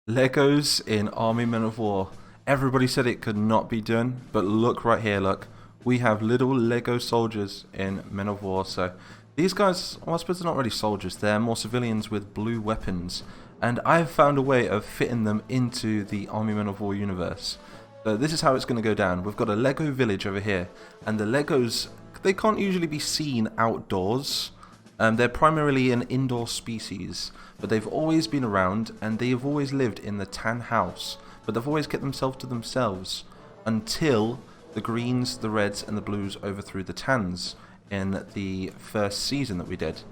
Legos in Army Men of War. Everybody said it could not be done, but look right here, look. We have little Lego soldiers in Men of War. So these guys, well, I suppose they're not really soldiers, they're more civilians with blue weapons. And I've found a way of fitting them into the Army Men of War universe. So this is how it's going to go down. We've got a Lego village over here, and the Legos, they can't usually be seen outdoors. They're primarily an indoor species, but they've always been around and they've always lived in the tan house, but they've always kept themselves to themselves until the greens, the reds and the blues overthrew the tans in the first season that we did.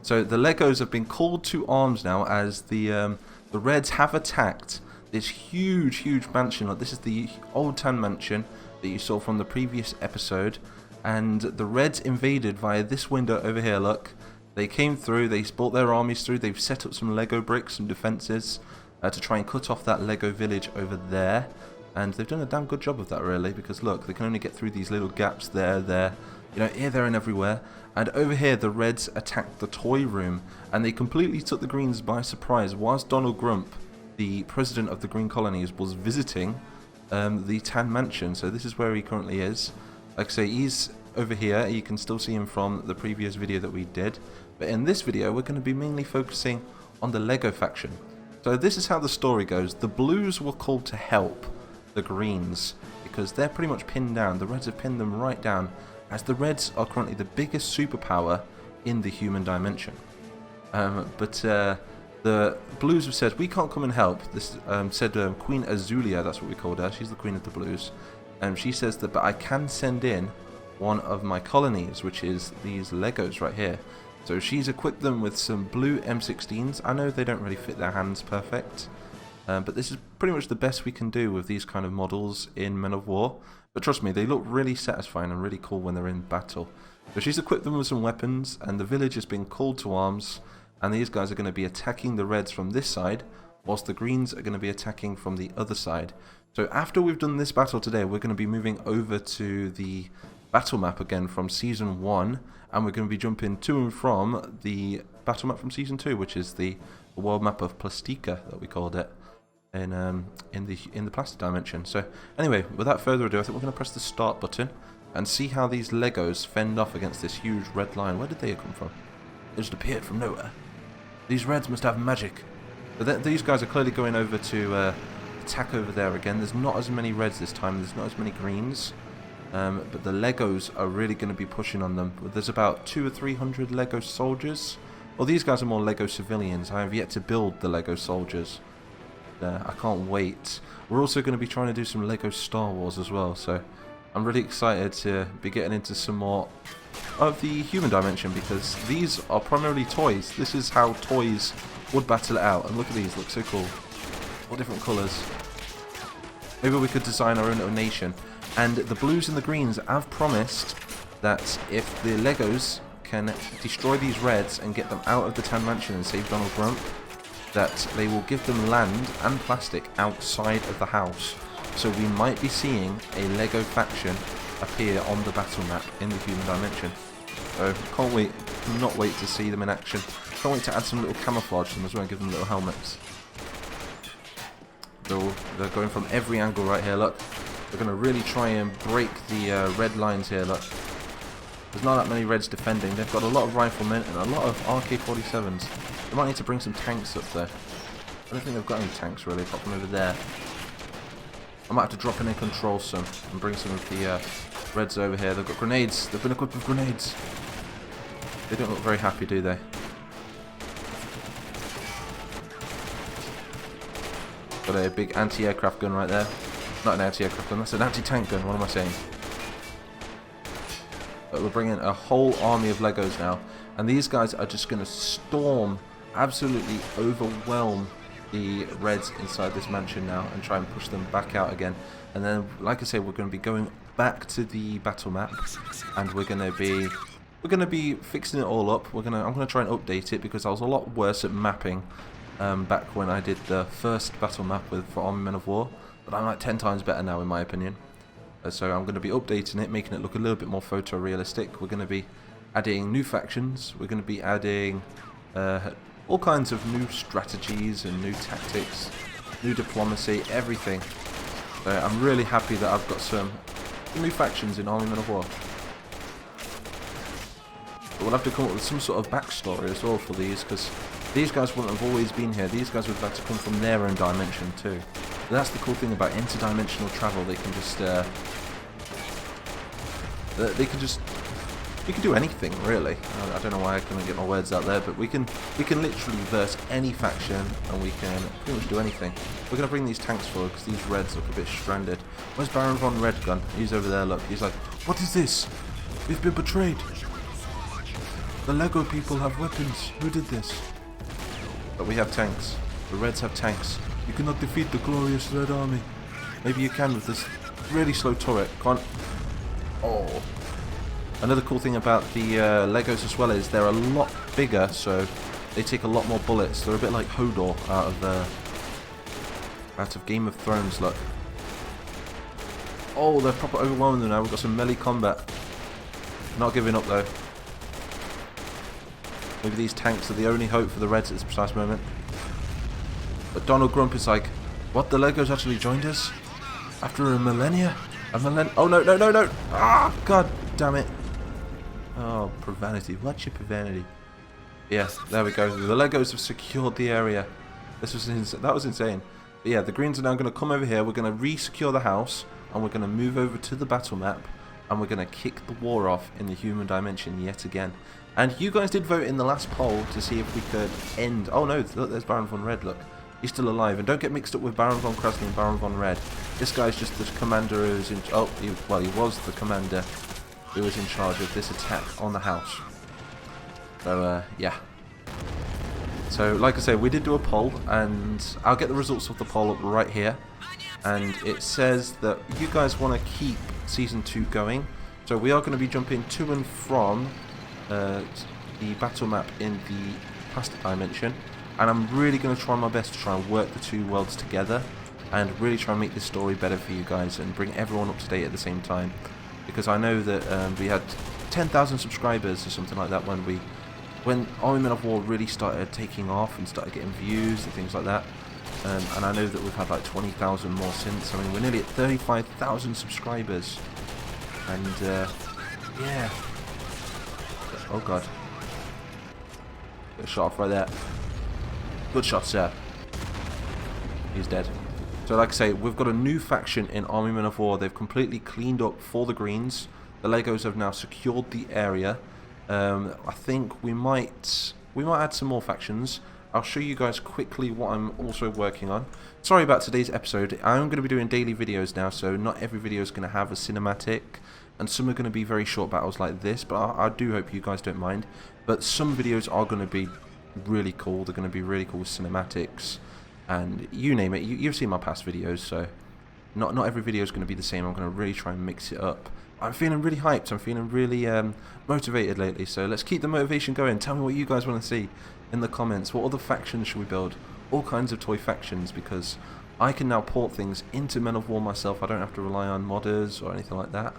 So the Legos have been called to arms now as the reds have attacked this huge mansion. Like, this is the old tan mansion that you saw from the previous episode, and the reds invaded via this window over here, look. They came through, they brought their armies through, they've set up some Lego bricks, some defences to try and cut off that Lego village over there. And they've done a damn good job of that, really, because look, they can only get through these little gaps there, you know, here, there and everywhere. And over here, the Reds attacked the toy room, and they completely took the Greens by surprise whilst Donald Grump, the president of the Green Colonies, was visiting the Tan Mansion. So this is where he currently is. Like I say, he's over here. You can still see him from the previous video that we did, but in this video we're going to be mainly focusing on the Lego faction. So this is how the story goes. The blues were called to help the greens because they're pretty much pinned down. The reds have pinned them right down, as the reds are currently the biggest superpower in the human dimension. But the blues have said, we can't come and help. This said Queen Azulia, that's what we called her. She's the queen of the blues. She says that, but I can send in one of my colonies, which is these Legos right here. So she's equipped them with some blue M16s. I know they don't really fit their hands perfect, but this is pretty much the best we can do with these kind of models in Men of War. But trust me, they look really satisfying and really cool when they're in battle. So she's equipped them with some weapons, and the village has been called to arms, and these guys are going to be attacking the reds from this side, whilst the greens are going to be attacking from the other side. So after we've done this battle today, we're going to be moving over to the battle map again from Season 1, and we're going to be jumping to and from the battle map from Season 2, which is the world map of Plastica that we called it in the plastic dimension. So anyway, without further ado, I think we're going to press the start button and see how these Legos fend off against this huge red line. Where did they come from? They just appeared from nowhere. These reds must have magic. But these guys are clearly going over to attack over there again. There's not as many reds this time, there's not as many greens. But the Legos are really going to be pushing on them. There's about 200 or 300 Lego soldiers. Well, these guys are more Lego civilians. I have yet to build the Lego soldiers. I can't wait. We're also going to be trying to do some Lego Star Wars as well. So I'm really excited to be getting into some more of the human dimension, because these are primarily toys. This is how toys would battle it out. And look at these, look so cool. All different colours. Maybe we could design our own little nation. And the blues and the greens have promised that if the Legos can destroy these reds and get them out of the Tan Mansion and save Donald Grump, that they will give them land and plastic outside of the house. So we might be seeing a Lego faction appear on the battle map in the human dimension. So can't wait, cannot wait to see them in action. Can't wait to add some little camouflage to them as well and give them little helmets. They're going from every angle right here, look. They're going to really try and break the red lines here, look. There's not that many reds defending. They've got a lot of riflemen and a lot of RK-47s. They might need to bring some tanks up there. I don't think they've got any tanks really, apart from over there. I might have to drop in and control some and bring some of the reds over here. They've got grenades. They've been equipped with grenades. They don't look very happy, do they? Got a big anti-aircraft gun right there. Not an anti-aircraft gun, that's an anti-tank gun, what am I saying? But we're bringing a whole army of Legos now, and these guys are just going to storm, absolutely overwhelm the reds inside this mansion now and try and push them back out again. And then, like I say, we're going to be going back to the battle map, and we're going to be fixing it all up. I'm going to try and update it, because I was a lot worse at mapping back when I did the first battle map for Army Men of War. But I'm like 10 times better now, in my opinion. So I'm going to be updating it, making it look a little bit more photorealistic. We're going to be adding new factions. We're going to be adding all kinds of new strategies and new tactics. new diplomacy, everything. So I'm really happy that I've got some new factions in Army Men of War. But we'll have to come up with some sort of backstory as well for these, because these guys wouldn't have always been here. These guys would have had to come from their own dimension too. But that's the cool thing about interdimensional travel. They can just we can do anything really. I don't know why I couldn't get my words out there, but we can literally verse any faction, and we can pretty much do anything. We're gonna bring these tanks forward because these Reds look a bit stranded. Where's Baron von Redgun? He's over there. Look, he's like, what is this? We've been betrayed. The Lego people have weapons. Who did this? But we have tanks. The Reds have tanks. You cannot defeat the glorious Red Army. Maybe you can with this really slow turret. Can't. Oh. Another cool thing about the Legos as well is they're a lot bigger, so they take a lot more bullets. They're a bit like Hodor out of Game of Thrones. Look. Oh, they're proper overwhelming them now. We've got some melee combat. Not giving up though. Maybe these tanks are the only hope for the Reds at this precise moment. But Donald Grump is like, what, the Legos actually joined us? After a millennia? Oh, no, no, no, no! Ah, god damn it. Oh, profanity. What's your profanity? Yes, there we go. The Legos have secured the area. That was insane. But yeah, the Greens are now going to come over here. We're going to re-secure the house, and we're going to move over to the battle map, and we're going to kick the war off in the human dimension yet again. And you guys did vote in the last poll to see if we could end... Oh no, look, there's Baron von Red, look. He's still alive. And don't get mixed up with Baron von Krasny and Baron von Red. This guy's just the commander who's in... Oh, he was the commander who was in charge of this attack on the house. So, yeah. So, like I say, we did do a poll, and I'll get the results of the poll up right here. And it says that you guys want to keep Season 2 going. So we are going to be jumping to and from the battle map in the plastic dimension, and I'm really going to try my best to try and work the two worlds together and really try and make this story better for you guys and bring everyone up to date at the same time, because I know that we had 10,000 subscribers or something like that when Army Men of War really started taking off and started getting views and things like that, and I know that we've had like 20,000 more since. I mean, we're nearly at 35,000 subscribers, and yeah. Oh god. Get a shot off right there. Good shot, sir. He's dead. So like I say, we've got a new faction in Army Men of War. They've completely cleaned up for the Greens. The Legos have now secured the area. I think we might add some more factions. I'll show you guys quickly what I'm also working on. Sorry about today's episode. I'm going to be doing daily videos now, so not every video is going to have a cinematic. And some are going to be very short battles like this, but I do hope you guys don't mind. But some videos are going to be really cool. They're going to be really cool with cinematics, and you name it. You've seen my past videos, so not every video is going to be the same. I'm going to really try and mix it up. I'm feeling really hyped. I'm feeling really motivated lately, so let's keep the motivation going. Tell me what you guys want to see in the comments. What other factions should we build? All kinds of toy factions, because I can now port things into Men of War myself. I don't have to rely on modders or anything like that.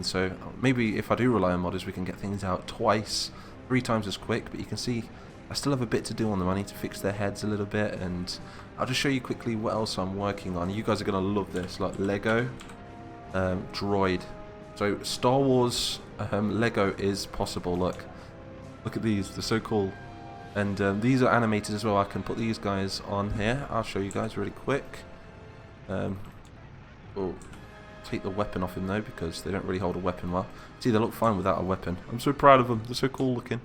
So maybe if I do rely on modders, we can get things out twice, 3 times as quick. But you can see I still have a bit to do on them. I need to fix their heads a little bit, and I'll just show you quickly what else I'm working on. You guys are going to love this, like Lego droid. So Star Wars Lego is possible. Look at these, they're so cool. And these are animated as well. I can put these guys on here. I'll show you guys really quick. Oh. Take the weapon off him though, because they don't really hold a weapon well. See, they look fine without a weapon. I'm so proud of them. They're so cool looking.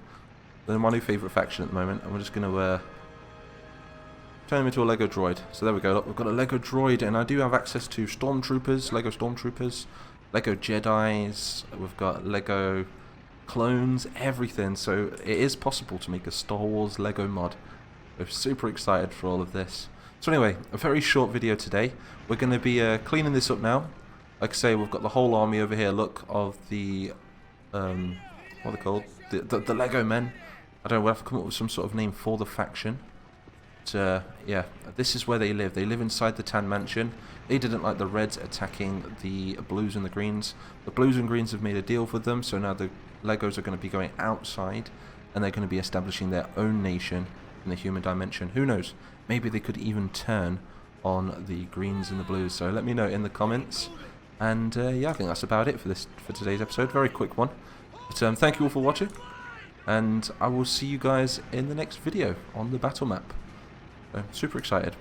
They're my new favourite faction at the moment, and we're just going to turn them into a Lego droid. So there we go. Look, we've got a Lego droid, and I do have access to stormtroopers, Lego stormtroopers, Lego Jedis. We've got Lego clones, everything. So it is possible to make a Star Wars Lego mod. We're super excited for all of this. So anyway, a very short video today. We're going to be cleaning this up now. Like I say, we've got the whole army over here, look, of the, what are they called? The Lego men. I don't know, we'll have to come up with some sort of name for the faction. But, yeah, this is where they live. They live inside the Tan Mansion. They didn't like the Reds attacking the Blues and the Greens. The Blues and Greens have made a deal with them, so now the Legos are going to be going outside, and they're going to be establishing their own nation in the human dimension. Who knows? Maybe they could even turn on the greens and the blues. So let me know in the comments. And yeah, I think that's about it for today's episode. Very quick one. But thank you all for watching. And I will see you guys in the next video on the battle map. So, super excited.